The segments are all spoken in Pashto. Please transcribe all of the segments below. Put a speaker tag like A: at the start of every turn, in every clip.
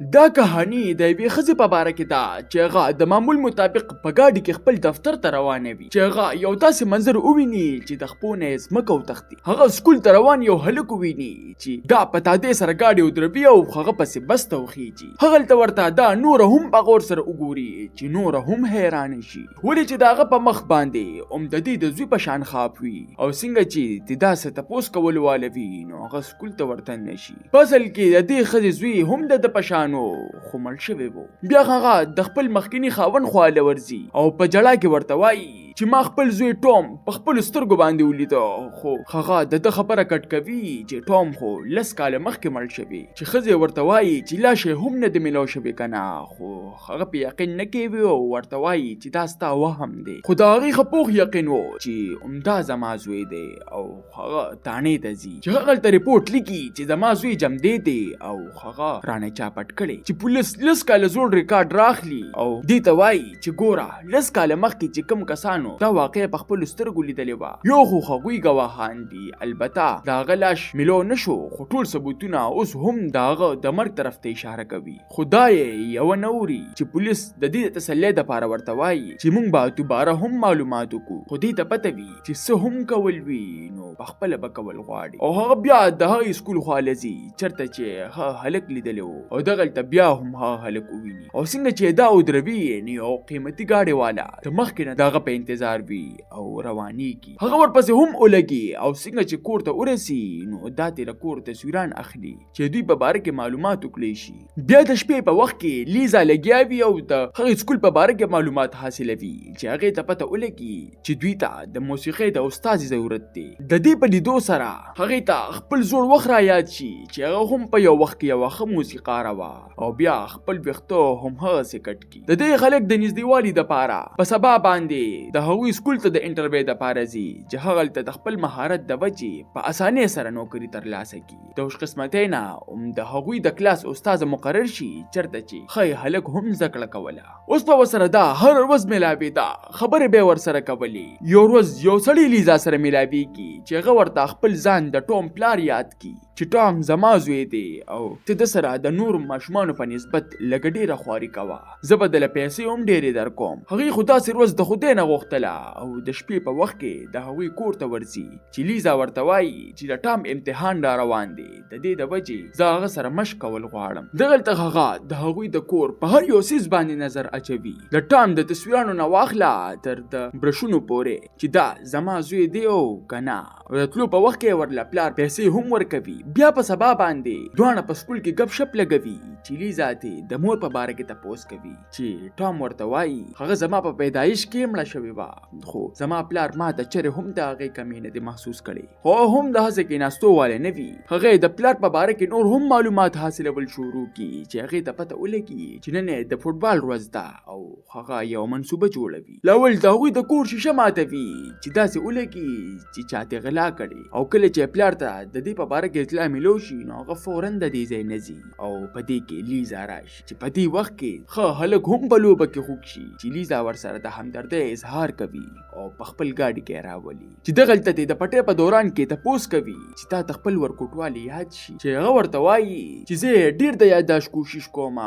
A: دا کہانی د یوې ښځې په باره کې ده چې هغه د معمول مطابق په ګاډي کې خپل دفتر ته روانه وي چې هغه یو داسې منظر وویني چې د خپو نه یې ځمکه وتښتي. هغه سکول ته روان یو هلک وویني چې دا په تادې سره ګاډي ودروي او هغه پسې بس ته وخیږي. هغلته ورته دا نوره هم په غور سره وګوري چې نوره هم حیرانه شي ولې چې د هغه په مخ باندې د دې د زوی په شان خاپ وي او څنګه چې د داسې تپوس کولو واله وي نو هغه سکول ته ورته نشي. په اصل کې د دې ښځې زوی هم د په شان خو مړ شوی وو. بیا هغه د خپل مخکینی خاوند خواله ورځي او په جړا کې ورته وایي چې ما خپل زوی ټوم په خپل سترګو باندې ولیده خو هغه د خبره کټ کوي چې ټوم خو لس کاله مخکې مړ شوی چې ښځې ورته وایي چې لا شی هم نه د میلاو شوی کنه خو هغه په یقین نه کوي او ورته وایي چې دا ستا وهم دی خو د هغې ښه پوخ یقین و چې همدا زما زوی دی او هغه تانې ته ځي چې هغلته ریپورټ لیکي چې زما زوی جمدی دی او هغه رانه چاپټ کړی چې پولیس لس کاله زوړ ریکارډ راخلي او دې ته وایي چې ګوره لس کاله مخکې چې کوم کسانو دا واقع په خپلو سترګو لیدلې وه یو خو هغوی ګواهان دي البته د هغه لاش میلو نشو خو ټول ثبوتونه اوس هم د هغه د مرګ طرف ته اشاره کوي. خو دا یې یوه نه اوري چې پولیس د دې د تسلی دپاره ورته وایي چې موږ به دوباره هم معلومات وکړو خو دې ته پته وي چې څه هم کول وي نو پخپله به کول غواړي او هغه بیا د هغې سکول خواله ځي چېرته چې هغه هلک لیدلی و او دغلته بیا هم هغه هلک وویني او څنګه چې دا ودروي نو یو قیمتي ګاډۍ والا د مخکې نه د هغه په انتظار وي او روانیږي. هغه ورپسې هم ولګي او څنګه چې کور ته ورسي نو دا تیره کور تصویران اخلي چې دوی په باره کې معلومات وکړی شي. بیا د شپې په وخت کې لیزا لګیا وي او د هغې سکول په باره کې معلومات حاصلوي چې هغې ته پته ولګي چې دوی ته د موسیقۍ د استازي ضرورت دی. د دې په لیدو سره هغې ته خپل زوړ وخت را یاد شي چې هغه هم په یو وخت کې یوه ښه موسیقاره وه او بیا خپل ویښته هم هغسې کټ کړي. د دې خلک د نږدېوالي دپاره په سبا باندې د هغوی سکول ته د انټرویو دپاره ځي چې هغلته د خپل مهارت د وجې په اسانۍ سره نوکري ترلاسه کړي. د خوشقسمتۍ نه هم د هغوی د کلاس استاذ مقرر شي چېرته چې ښه هلک هم زده کړه کوله. اوس به ورسره دا هر ورځ میلاوېده خبرې به یې ورسره کولې. یو ورځ یو سړی لیزا سره میلاوېږي چې هغه ورته خپل ځان د ټوم پلار یاد کړي چې ټام زما زوی دی او ته د سره د نورو ماشومانو په نسبت لږه ډېره خواري کوه زه به دله پیسې هم ډېرې درکوم. هغې خو داسې ورځ د خدای نه غوښتله او د شپې په وخت کې د هغوی کور ته ورځي چې لیزا ورته وایي چې د ټام امتحان را روان دی د دې د وجې زه هغه سره مشق کول غواړم. دغلته هغه د هغوی د کور په هر یو څیز باندې نظر اچوي د ټام د تصویرانو نه واخله تر د برشونو پورې چې دا زما زوی دی او که نه. د تلو په وخت کې ورله پلار پیسې هم ورکوي. بیا په سبا باندې دواړه په سکول کې گپ شپ لګوي چې لیزا ته د مور په باره کې تپوس کوي چې ټام ورته وایي هغه زما په پیدایش کې مړه شوې وه خو زما پلار ما ته چرې هم د هغې کمی نه دی محسوس کړی خو هم د هسې کېناستو والی نه وي. هغې د پلار په باره کې نور هم معلومات حاصلول شروع کړي چې هغې ته پته ولګي چې نن یې د فوټبال ورځ ده او هغه یو منصوبه جوړوي. لاول د هغوی د کور شیشه ماتوي چې داسې ولګي چې چا ترې غلا کړې او کله چې پلار ته د دې په باره کې اطلاع میلو شي نو هغه فوراً د دې ځای نه ځي او په دې کې لیزا راشي چې په دې وخت کې ښه هلک هم په لوبه کې خوږ شي چې لیزا ورسره د همدردۍ اظهار کوي او په خپل ګاډي کې راولي چې دغلته د پټۍ په دوران کې تپوس کوي چې تا ته خپل ورکوټوالی یاد شي چې هغه ورته وایي چې زه ډېر د یادداشت کوشش کوم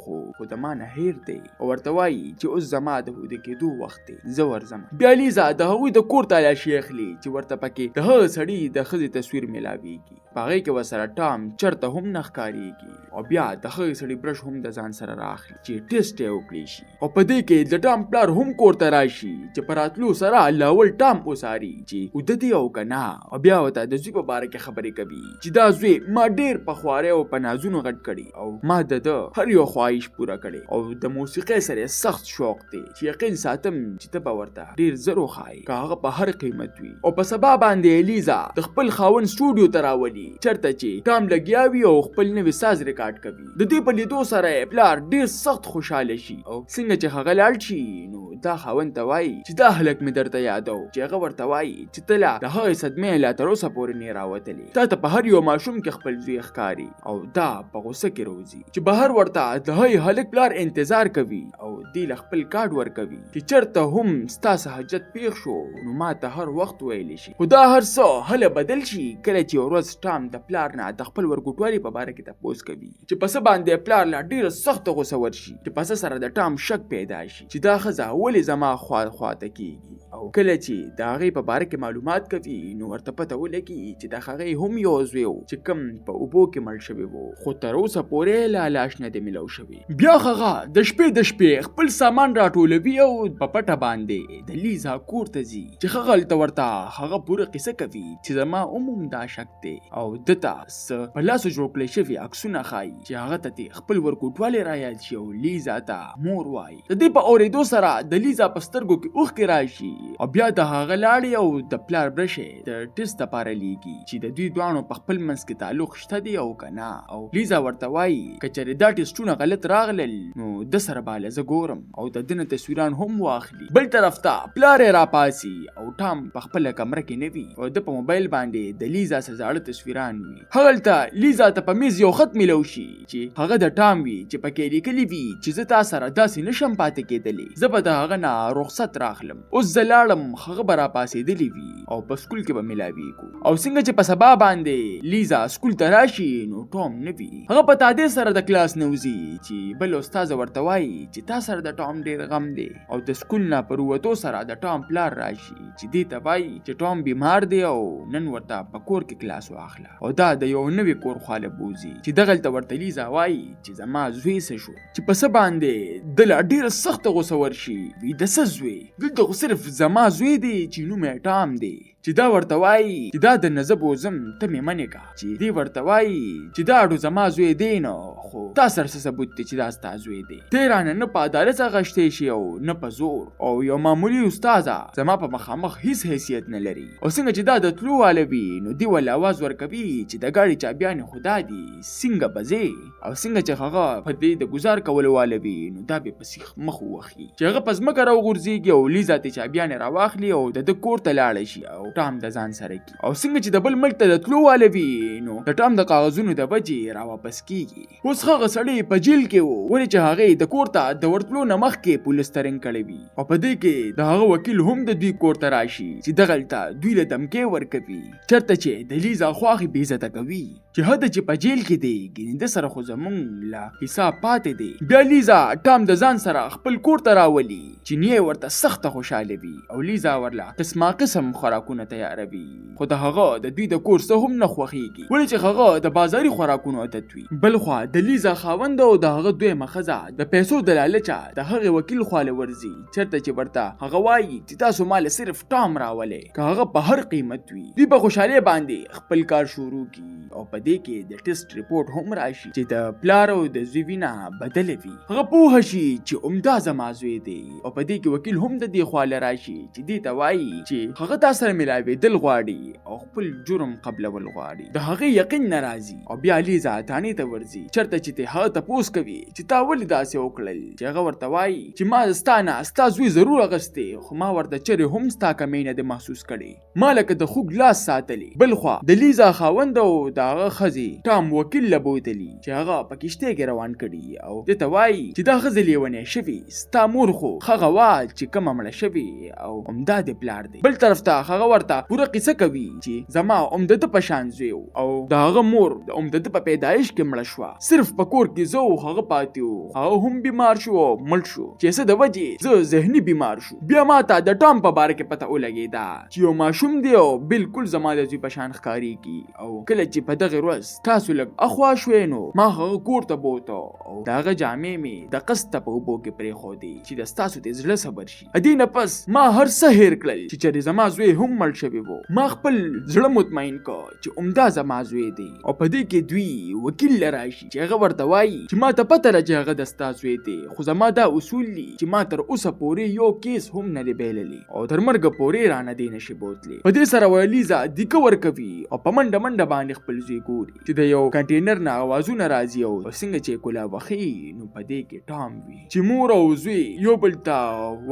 A: خو د ما نه هیر دی او ورته وایي چې اوس زما د هوده کېدو وخت دی زه ورځم. بیا لیزا د هغوی د کور تالاشي اخلي چې ورته پکې د هغه سړي د ښځې تصویر میلاویږي. په هغې کې ورسره ټام چرته هم نه ښکارېږي او بیا د هغې سړي برش هم د ځان سره راخلي چې ټیسټ یې وکړي شي او په دې کې د ټام پلار هم کور ته راشي چې په راتلو سره لاول ټام وساري چې وده دی او که نه او بیا ورته د زوی په باره کې خبرې کوي چې دا زوی ما ډېر په خوارۍ او په نازونو غټ کړي او ما د هر یو خواهش پوره کړي او د موسیقۍ سره سخت شوق دی چې یقین ساتم چې ته به ورته ډېر زر وښایي که هغه په هر قیمت وي. او په سبا باندې لیزا د خپل خاوند سټوډیو ته راولي چرته چې ټام لګیا وي او خپل نوی ساز ریکارډ کوي. د دې په لیدو سره پلار ډېر سخت خوشحاله شي او څنګه چې هغه لاړ شي نو دا خاوند ته وایي چې دا هلک مې درته یادو چې هغه ورته وایي چې ته لا د هغې صدمې لا تر اوسه پورې نه راوتلې تا ته په هر یو ماشوم کې خپل زوی ښکاري او دا په غوسه کې روځي چې بهر ورته د هغې هلک پلار انتظار کوي او دی له خپل کارډ ورکوي چې چېرته هم ستاسو حاجت پیښ شو نو ما ته هر وخت ویلی شي خو دا هر څه هله بدل شي کله چې یو ورځ ټام د پلار نه د خپل ورګوټوالي په باره کې تپوس کوي چې پسه باندې پلار لا ډېره سخته غوسه ورشي چې پسه سره د ټام شک پیدا شي چې دا ښځه ولې زما خواته کېږي او کله چې د هغې په باره کې معلومات کوي نو ورته پته ولګي چې د هغې هم یو زوی و چې کوم په اوبو کې مړ شوی و خو تر اوسه پورې لا لاش نه دی میلاو شوی. بیا هغه د شپې خپل سامان راټولوي او په پټه باندې د لیزا کور ته ځي چې هغه هلته ورته هغه پوره قصه کوي چې زما هم دا شک دی او دته څه په لاسو جوړ کړی شوي عکسونه ښایي چې هغه ته خپل ورکوټوالی رایاد شي او لیزا ته مور وایي. د دې په اورېدو سره د لیزا په سترګو کې اوښکې راشي او بیا د هغه لاړې او د پلار برشې د ټیسټ دپاره لیږي چې د دوی دواړو په خپل منځ کې تعلق شته دی او که نه او لیزا ورته وایي که چېرې دا ټیسټونه غلط راغلل نو د سره باله زه ګورم او د ده نه تصویران هم واخلي. بل طرف ته پلار یې راپاسي او ټام په خپله کمره کې نه وي او د په موبایل باندې د لیزا څه زاړه تصویران وي. هغلته لیزا ته په میز یو خط میلو شي چې هغه د ټام وي چې پکې لیکلي وي چې زه تا سره داسې نشم پاتې کېدلی زه به د هغه نه رخصت راخلم اوس زه لاړم هغه به راپاسېدلی وي او په سکول کې به میلاویږو او څنګه چې په سبا باندې لیزا سکول ته راشي نو ټام نه وي هغه په تادې سره د کلاس نه وځي چې بل استاد ورته وایي چې تا سره د ټام ډېر غم دی او د سکول نه په ووتو سره د ټام پلار راشي چې دې ته وایي چې ټام بیمار دی او نن ورته په کور کې کلاس واخله او دا د یو نوي کور خواله بوځي چې دغلته ورته لیزا وایي چې زما زوی څه شو چې په څه باندې د لا ډېره سخته غوسه ورشي وي د څه زوی دلته خو صرف زما زوی دی چې نوم یې ټام دی چې دا ورته وایي چې دا د نزه بوزم ته مې منې که چې دی ورته وایي چې دا اډو زما زوی دی نو خو تا سره څه ثبوت دی چې دا ستا زوی دی دی رانه نه په عدالت اخیستی شي او نه په زور او یو معمولي استاده زما په مخامخ هیڅ حیثیت نه لري او څنګه چې دا د تلو واله وي نو دی ول اواز ورکوي چې د ګاډي چابیانې خدا دي څنګه به ځې او څنګه چې هغه په دې د ګزار کولو واله وي نو دا به پسې مخ ووخي چې هغه په ځمکه راوغورځېږي او لیزا ترې چابیانې راواخلي او د ده کور ته لاړه شي او ټام د ځان سره کی او څنګه چې د بل ملک ته د تلو واله وي نو د ټام د کاغذونو د وجې راواپس کیږي. اوس هغه سړی په جیل کې و ولې چې هغې د کور ته د ورتلو نه مخکې پولیس ترنګ کړی وي او په دې کې د هغه وکیل هم د دوی کور ته راشي چې دغلته دوی له دمکې ورکوي چېرته چې د لیزا خواښې بې عزته کوي چې هده چې په جیل کې دی ګینې د سره خو زمونږ له حساب پاتې دی. بیا لیزا ټام د ځان سره خپل کور ته راولي چې نیې ورته سخته خوشحاله وي او لیزا ورله قسما قسم خوراکونه تیاروي خو د هغه د دوی د کور څه هم نه خوښیږي ولې چې هغه د بازاري خوراکونو عادت وي. بل خوا د لیزا خاوند او د هغه دویمه ښځه د پیسو د لالچه د هغې وکیل خواله ورځي چېرته چې ورته هغه وایي چې تاسو مال صرف ټام راولئ که هغه په هر قیمت وي. دوی په خوشحالۍ باندې خپل کار شروع کړي او په دې کې د ټیسټ رپورټ هم راشي چې د پلار او د زوی وینه بدله وي. هغه پوهه شي چې عمده زما زوی دی او په دې کې وکیل هم د دې خواله راشي چې دې ته وایي چې هغه تا سره میلاوېدل غواړي او خپل جرم قبلول غواړي. د هغې یقین نه راځي او بیا لیزا تانې ته ورځي چېرته چې ته هغه تپوس کوي چې تا ولې داسې وکړل چې هغه ورته وایي چې ما ستا نه ستا زوی ضرور اخیستی خو ما ورته چرې هم ستا کمی نه دی محسوس کړی ما لکه د خوږ لاس ساتلی. بل خوا د لیزا خاوند او د هغه ښځې ټام وکیل له بوتلي چې هغه په کښتۍ کې روان کړي او دې ته وایي چې دا ښځه لیونۍ شوې ستا مور خو هغه وه چې کومه مړه شوې او عمده د پلار دی. بل طرف ته هغه ورته پوره قصه کوي چې زما عمده د په شان زوی او د هغه مور د عمده په پیدایش کې مړه شوه صرف په کور کې زه او هغه پاتې وو هغه هم بیمار شو او مړ شو چې څه د وجې زه ذهني بیمار شو. بیا ما ته د ټام په باره کې پته ولګېده چې یو ماشوم دی او بالکل زما د زوی په شان ښکارېږي او کله چې په دغې ورځ تاسو لږ اخوا شوې نو ما هغه کور ته بوته او د هغه جامې مې د قسطه په اوبو کې پرېښودې چې د ستاسو د زړه صبر شي. دې نه پس ما هر څه هېر کړل چې چېرې زما زوی هم مړ مړ شوی وو. ما خپل زړه مطمئن کو چې عمده زما زوی دی او په دې کې دوی وکیل لراشي چې هغه ورته وایي چې ما ته پته ده چې هغه د ستا زوی دی، خو زما دا اصول دي چې ما تر اوسه پورې یو کیس هم نه دی بایللی او تر مرګه پورې رانه دی نشي بوتلی. په دې سره ولیزا دیکه ورکوي او په منډه منډه باندې خپل زوی ګوري چې د یو کنټینر نه اوازونه راځي او څنګه چې کولا وخی نو په دې کې ټام وي چې مور او زوی یو بل ته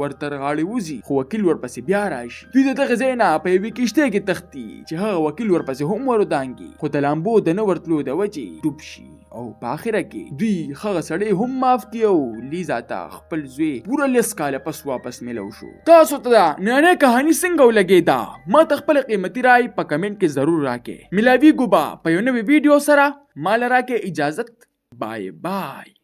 A: ورته غاړي وزي، خو وکیل ورپسې بیا راشي. دوی د دغه ځای نه په یوې کشتۍ کې تښتي چې هغه وکیل ورپسې هم ورودانګي، خو د لامبو د نه ورتلو د وجې ډوب شي او په آخره کې دوی هغه سړی هم معاف کړي او لیزا ته خپل زوی پوره 10 کاله پس واپس میلو شو. تاسو ته دا نننۍ کہانی څنګه ولګېده؟ ما ته خپل قیمتي رائے په کمنټ کې ضرور راکې. ملاوي ګوبا په یو نوې ویډیو سره. مال راکې اجازت. بای بای.